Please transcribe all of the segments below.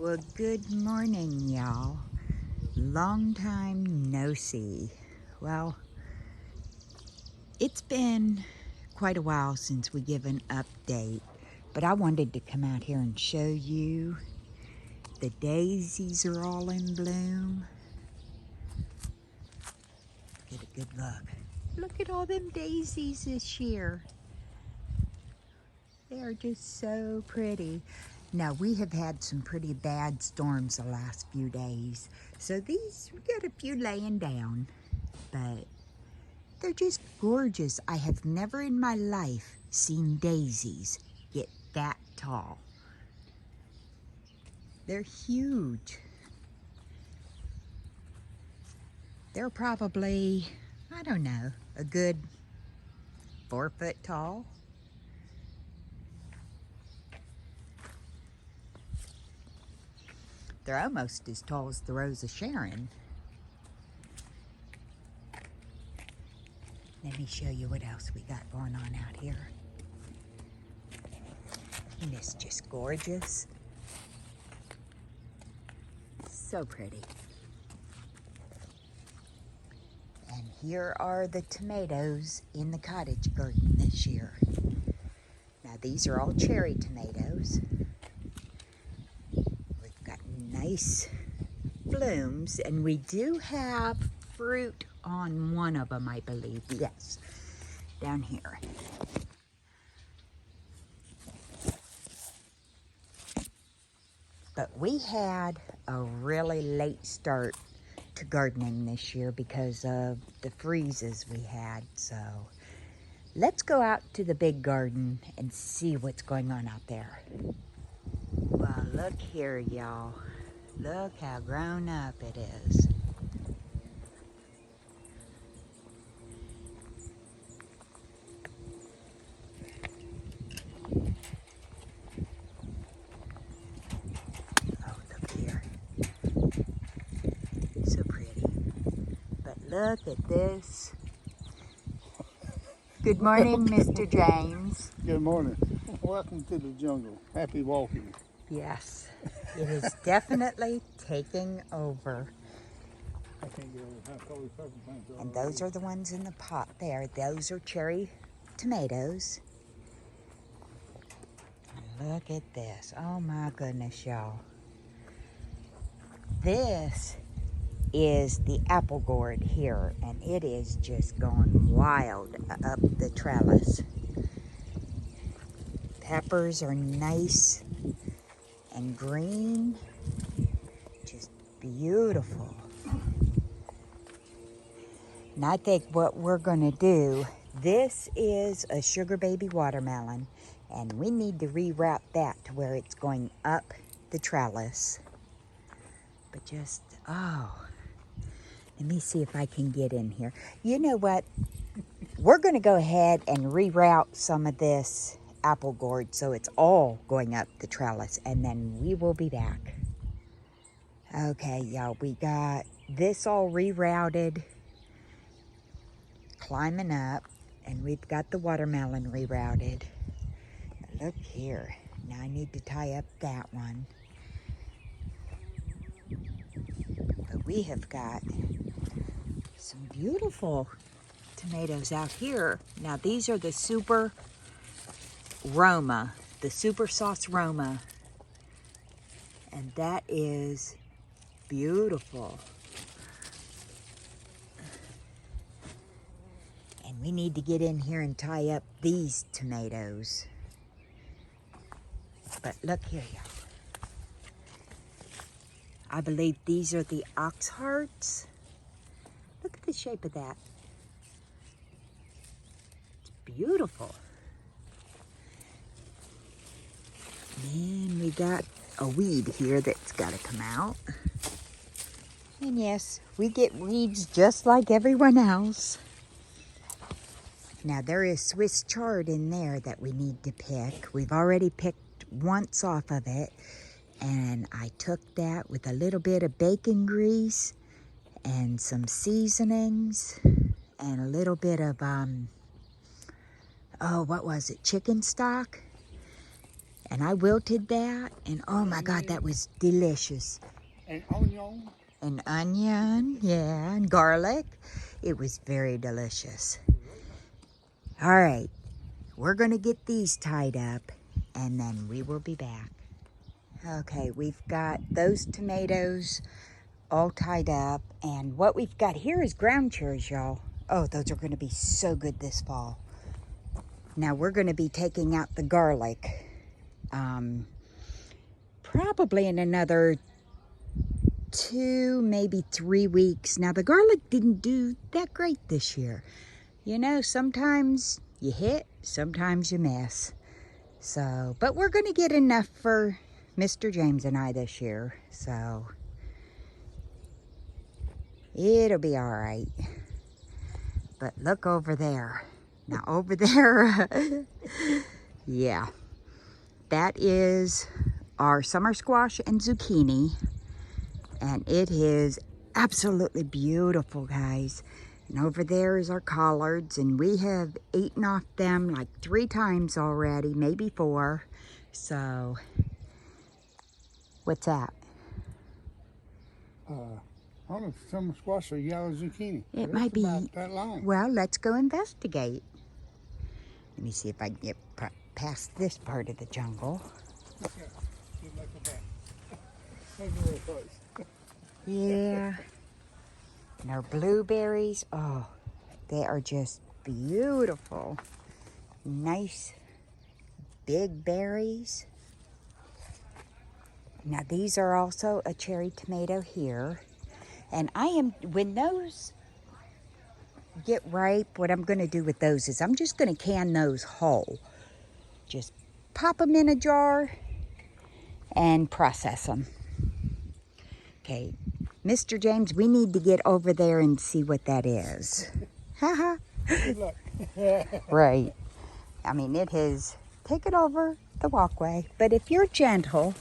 Well, good morning, y'all. Long time no see. Well, it's been quite a while since we give an update, but I wanted to come out here and show you the daisies are all in bloom. Get a good look. Look at all them daisies this year. They are just so pretty. Now, we have had some pretty bad storms the last few days, so we got a few laying down, but they're just gorgeous. I have never in my life seen daisies get that tall. They're huge. They're probably, I don't know, a good 4 foot tall. They're almost as tall as the Rose of Sharon. Let me show you what else we got going on out here. And it's just gorgeous. So pretty. And here are the tomatoes in the cottage garden this year. Now these are all cherry tomatoes. We've got nice blooms, and we do have fruit on one of them, I believe. Yes, down here. But we had a really late start to gardening this year because of the freezes we had. So let's go out to the big garden and see what's going on out there. Well, look here, y'all. Look how grown up it is. Oh, look here. So pretty. But look at this. Good morning, Mr. James. Good morning. Welcome to the jungle. Happy walking. Yes, it is definitely taking over. I can't get over how tall these pepper plants are. And those are the ones in the pot there. Those are cherry tomatoes. Look at this. Oh my goodness, y'all. This is the apple gourd here, and it is just going wild up the trellis. Peppers are nice and green, just beautiful. And I think what we're gonna do, this is a sugar baby watermelon, and we need to reroute that to where it's going up the trellis. But just, oh, let me see if I can get in here. You know what? We're gonna go ahead and reroute some of this apple gourd so it's all going up the trellis, and then we will be back. Okay, y'all, we got this all rerouted, climbing up, and we've got the watermelon rerouted. Look here. Now I need to tie up that one. But we have got some beautiful tomatoes out here. Now these are the Super Roma, the Super Sauce Roma. And that is beautiful. And we need to get in here and tie up these tomatoes. But look here, y'all. I believe these are the ox hearts. Look at the shape of that. It's beautiful. And we got a weed here that's got to come out. And yes, we get weeds just like everyone else. Now there is Swiss chard in there that we need to pick. We've already picked once off of it, and I took that with a little bit of bacon grease and some seasonings and a little bit of, what was it, chicken stock. And I wilted that, and oh my God, that was delicious. And onion. And onion, yeah, and garlic. It was very delicious. All right, we're gonna get these tied up, and then we will be back. Okay, we've got those tomatoes all tied up, and what we've got here is ground cherries, y'all. Oh, those are gonna be so good this fall. Now we're gonna be taking out the garlic, probably in another 2, maybe 3 weeks. Now the garlic didn't do that great this year. You know, sometimes you hit, sometimes you miss. So, but we're gonna get enough for Mr. James and I this year, so it'll be all right. But look over there. Now over there, yeah, that is our summer squash and zucchini. And it is absolutely beautiful, guys. And over there is our collards, and we have eaten off them like 3 times already, maybe 4. So, what's that? I don't know if it's summer squash or yellow zucchini. It but might it's be. about that long. Well, let's go investigate. Let me see if I can get past this part of the jungle. Look at that. Look at that place. Yeah. And our blueberries, oh, they are just beautiful. Nice big berries. Now these are also a cherry tomato here. And when those get ripe, what I'm gonna do with those is I'm just gonna can those whole. Just pop them in a jar and process them. Okay, Mr. James, we need to get over there and see what that is. Haha. Good luck. Right. I mean, it has taken over the walkway, but if you're gentle,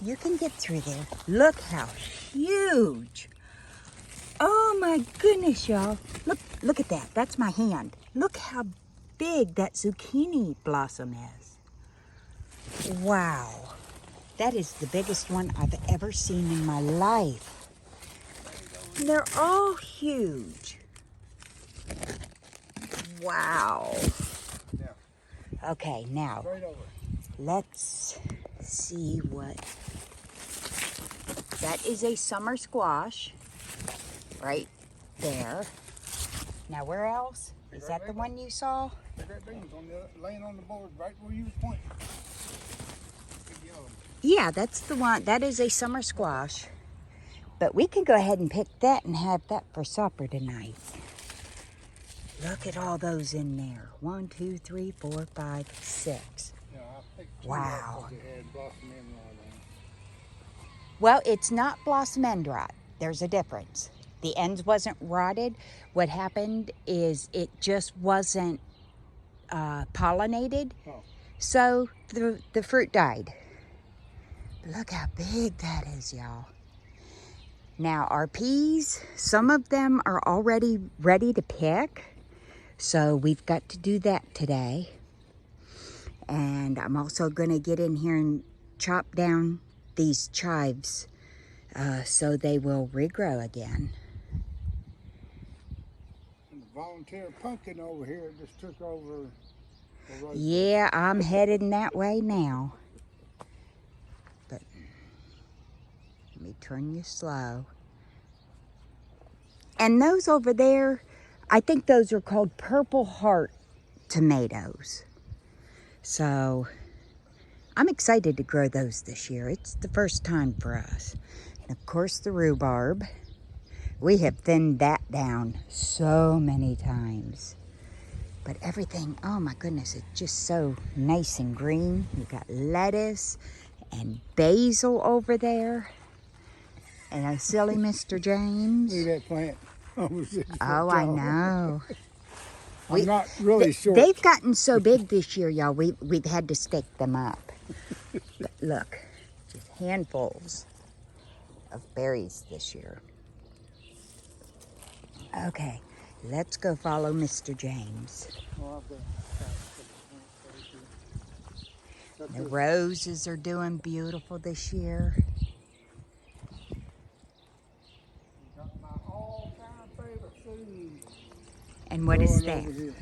you can get through there. Look how huge. Oh my goodness, y'all. Look at that. That's my hand. Look how big that zucchini blossom is. Wow. That is the biggest one I've ever seen in my life. And they're all huge. Wow. Okay, now Right over. let's see what. That is a summer squash right there. Now where else? Is that the one you saw? That beans laying on the board right where you was pointing. Big yellow. Yeah, that's the one. That is a summer squash. But we can go ahead and pick that and have that for supper tonight. Look at all those in there. 1, 2, 3, 4, 5, 6. Yeah, I picked 2 Wow. because they had blossom in on them. Well, it's not blossom end rot. There's a difference. The ends wasn't rotted. What happened is it just wasn't pollinated. Oh. So the fruit died. But look how big that is, y'all. Now our peas, some of them are already ready to pick. So we've got to do that today. And I'm also gonna get in here and chop down these chives so they will regrow again. And the volunteer pumpkin over here just took over the road. Yeah, I'm heading that way now. But let me turn you slow. And those over there, I think those are called Purple Heart tomatoes. So I'm excited to grow those this year. It's the first time for us. And of course the rhubarb. We have thinned that down so many times. But everything, oh my goodness, it's just so nice and green. You got lettuce and basil over there. And a silly Mr. James. Look at that plant. Almost 6 foot Oh, I tall. know. I'm not really short. They've gotten so big this year, y'all. We've had to stake them up. But look, just handfuls of berries this year. Okay, let's go follow Mr. James. Oh, I've got The roses are doing beautiful this year. Got my all-time favorite food. And what is growing that? over here.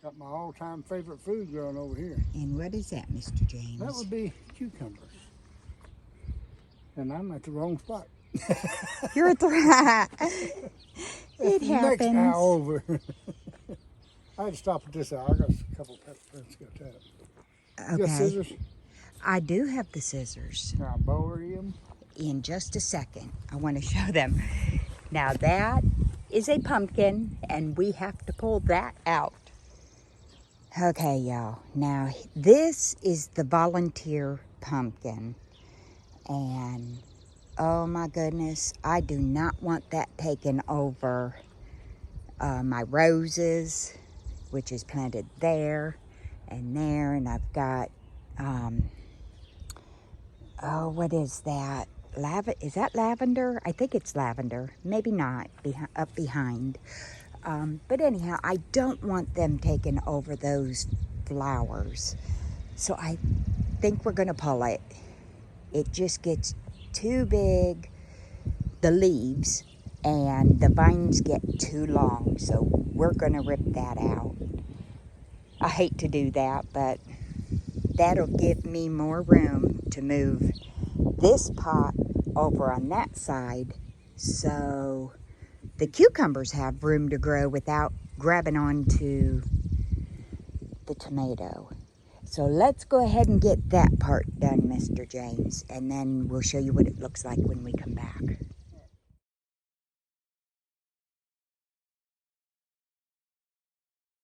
Got my all-time favorite food growing over here. And what is that, Mr. James? That would be cucumbers. And I'm at the wrong spot. You're at the It Next happens. hour over. I had to stop at this hour. I got a couple pepper prints to go tap. You got Okay. scissors? I do have the scissors. Can I borrow them? In just a second, I want to show them. Now that is a pumpkin, and we have to pull that out. Okay, y'all. Now this is the volunteer pumpkin, and oh my goodness, I do not want that taken over my roses, which is planted there and there, and I've got oh, what is that? Is that lavender? I think it's lavender. Maybe not, up behind. But anyhow, I don't want them taking over those flowers. So I think we're going to pull it. It just gets too big, the leaves, and the vines get too long. So we're going to rip that out. I hate to do that, but that'll give me more room to move this pot over on that side, so the cucumbers have room to grow without grabbing onto the tomato. So let's go ahead and get that part done, Mr. James, and then we'll show you what it looks like when we come back.